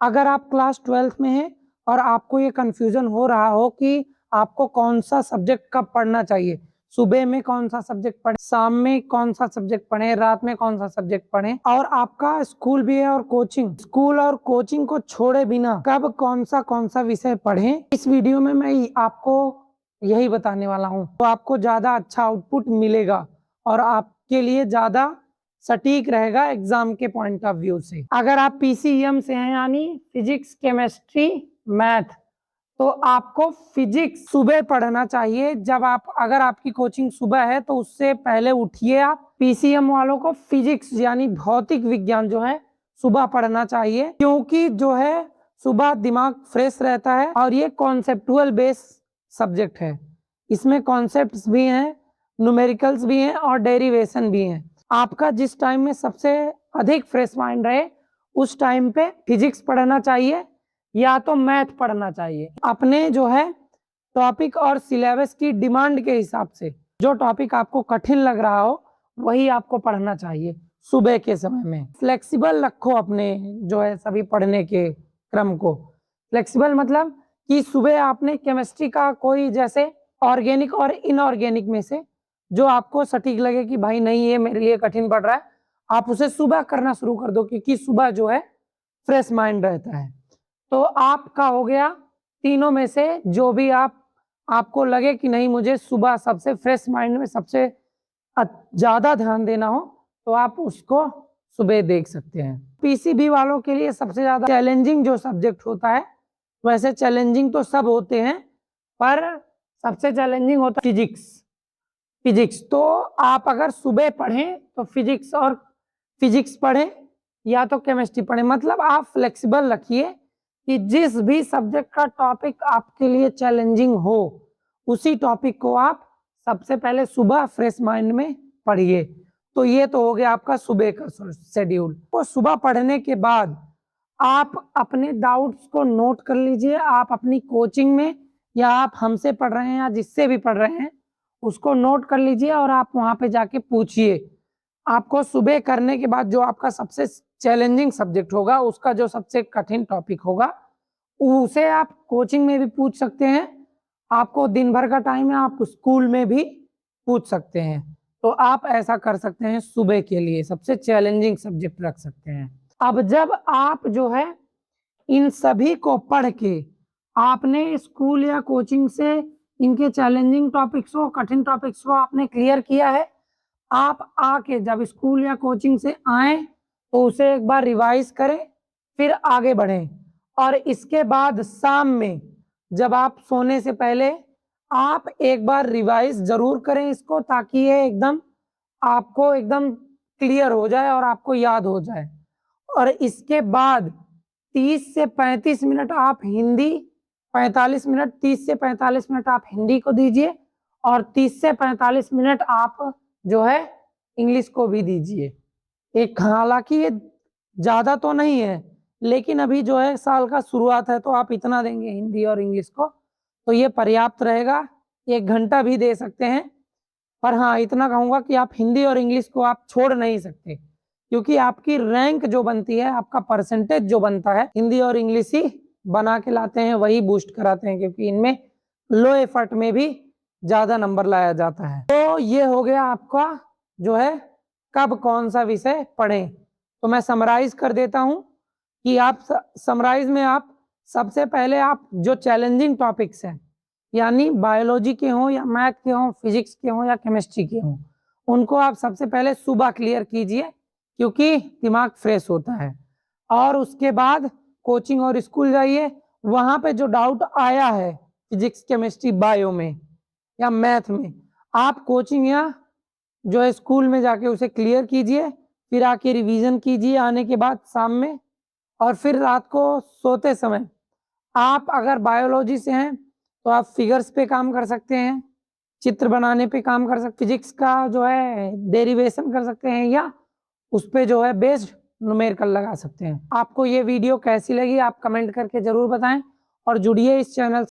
अगर आप class 12th में हैं और आपको ये कन्फ्यूजन हो रहा हो कि आपको कौन सा सब्जेक्ट कब पढ़ना चाहिए, सुबह में कौन सा सब्जेक्ट पढ़ें, शाम में कौन सा सब्जेक्ट पढ़ें, रात में कौन सा सब्जेक्ट पढ़ें, और आपका स्कूल भी है और कोचिंग, स्कूल और कोचिंग को छोड़े बिना कब कौन सा विषय पढ़ें, इस वीडियो में मैं आपको यही बताने वाला हूँ। तो आपको ज़्यादा अच्छा आउटपुट मिलेगा और आपके लिए ज़्यादा सटीक रहेगा एग्जाम के पॉइंट ऑफ व्यू से। अगर आप पीसीएम से हैं यानी फिजिक्स केमिस्ट्री मैथ, तो आपको फिजिक्स सुबह पढ़ना चाहिए। जब अगर आपकी कोचिंग सुबह है तो उससे पहले उठिए। आप पीसीएम वालों को फिजिक्स यानी भौतिक विज्ञान जो है सुबह पढ़ना चाहिए, क्योंकि जो है सुबह दिमाग फ्रेश रहता है और ये कॉन्सेप्टुअल बेस सब्जेक्ट है। इसमें कॉन्सेप्ट्स भी हैं, न्यूमेरिकल्स भी हैं और डेरिवेशन भी हैं। आपका जिस टाइम में सबसे अधिक फ्रेश माइंड रहे उस टाइम पे फिजिक्स पढ़ना चाहिए या तो मैथ पढ़ना चाहिए। अपने जो है टॉपिक और सिलेबस की डिमांड के हिसाब से जो टॉपिक आपको कठिन लग रहा हो वही आपको पढ़ना चाहिए सुबह के समय में। फ्लेक्सिबल रखो अपने जो है सभी पढ़ने के क्रम को। फ्लेक्सिबल मतलब कि सुबह आपने केमिस्ट्री का कोई जैसे ऑर्गेनिक और इनऑर्गेनिक में से जो आपको सटीक लगे कि भाई नहीं ये मेरे लिए कठिन पड़ रहा है, आप उसे सुबह करना शुरू कर दो, क्योंकि सुबह जो है फ्रेश माइंड रहता है। तो आपका हो गया तीनों में से जो भी आपको लगे कि नहीं मुझे सुबह सबसे फ्रेश माइंड में सबसे ज़्यादा ध्यान देना हो तो आप उसको सुबह देख सकते हैं। पीसीबी वालों के लिए सबसे ज़्यादा चैलेंजिंग जो सब्जेक्ट होता है, वैसे चैलेंजिंग तो सब होते हैं पर सबसे चैलेंजिंग होता है फिजिक्स। तो आप अगर सुबह पढ़ें तो फिजिक्स पढ़ें या तो केमिस्ट्री पढ़ें। मतलब आप फ्लेक्सिबल रखिए कि जिस भी सब्जेक्ट का टॉपिक आपके लिए चैलेंजिंग हो उसी टॉपिक को आप सबसे पहले सुबह फ्रेश माइंड में पढ़िए। तो ये तो हो गया आपका सुबह का शेड्यूल। तो सुबह पढ़ने के बाद आप अपने डाउट्स को नोट कर लीजिए। आप अपनी कोचिंग में या आप हमसे पढ़ रहे हैं या जिससे भी पढ़ रहे हैं उसको नोट कर लीजिए और आप वहाँ पे जाके पूछिए। आपको सुबह करने के बाद जो आपका सबसे चैलेंजिंग सब्जेक्ट होगा, उसका जो सबसे कठिन टॉपिक होगा, उसे आप कोचिंग में भी पूछ सकते हैं। आपको दिन भर का टाइम है, आप स्कूल में भी पूछ सकते हैं। तो आप ऐसा कर सकते हैं, सुबह के लिए सबसे चैलेंजिंग सब्जेक्ट रख सकते हैं। अब जब आप जो है इन सभी को पढ़ के आपने स्कूल या कोचिंग से इनके चैलेंजिंग टॉपिक्स को, कठिन टॉपिक्स को आपने क्लियर किया है, आप आके जब स्कूल या कोचिंग से आए तो उसे एक बार रिवाइज करें, फिर आगे बढ़ें। और इसके बाद शाम में जब आप सोने से पहले आप एक बार रिवाइज जरूर करें इसको, ताकि ये आपको एकदम क्लियर हो जाए और आपको याद हो जाए। और इसके बाद 30 से 35 मिनट आप हिंदी, 30 से 45 मिनट आप हिंदी को दीजिए और 30 से 45 मिनट आप जो है इंग्लिश को भी दीजिए। एक हालांकि ये ज़्यादा तो नहीं है, लेकिन अभी जो है साल का शुरुआत है तो आप इतना देंगे हिंदी और इंग्लिश को तो ये पर्याप्त रहेगा। 1 घंटा भी दे सकते हैं, पर हाँ इतना कहूँगा कि आप हिंदी और इंग्लिश को आप छोड़ नहीं सकते, क्योंकि आपकी रैंक जो बनती है, आपका परसेंटेज जो बनता है, हिंदी और इंग्लिश ही बना के लाते हैं, वही बूस्ट कराते हैं, क्योंकि इनमें लो एफर्ट में भी ज़्यादा नंबर लाया जाता है। तो ये हो गया आपका जो है कब कौन सा विषय पढ़ें। तो मैं समराइज कर देता हूँ कि आप समराइज में आप सबसे पहले आप जो चैलेंजिंग टॉपिक्स हैं, यानी बायोलॉजी के हों या मैथ के हों, फिजिक्स के हों या केमिस्ट्री के हों, उनको आप सबसे पहले सुबह क्लियर कीजिए, क्योंकि दिमाग फ्रेश होता है। और उसके बाद कोचिंग और स्कूल जाइए, वहाँ पे जो डाउट आया है फिजिक्स केमिस्ट्री बायो में या मैथ में, आप कोचिंग या जो है स्कूल में जाके उसे क्लियर कीजिए, फिर आके रिवीजन कीजिए आने के बाद शाम में। और फिर रात को सोते समय आप अगर बायोलॉजी से हैं तो आप फिगर्स पे काम कर सकते हैं, चित्र बनाने पे काम कर सकते, फिजिक्स का जो है डेरिवेशन कर सकते हैं या उस पे जो है बेस्ड न्यूमेरिकल लगा सकते हैं। आपको ये वीडियो कैसी लगी आप कमेंट करके जरूर बताएं और जुड़िए इस चैनल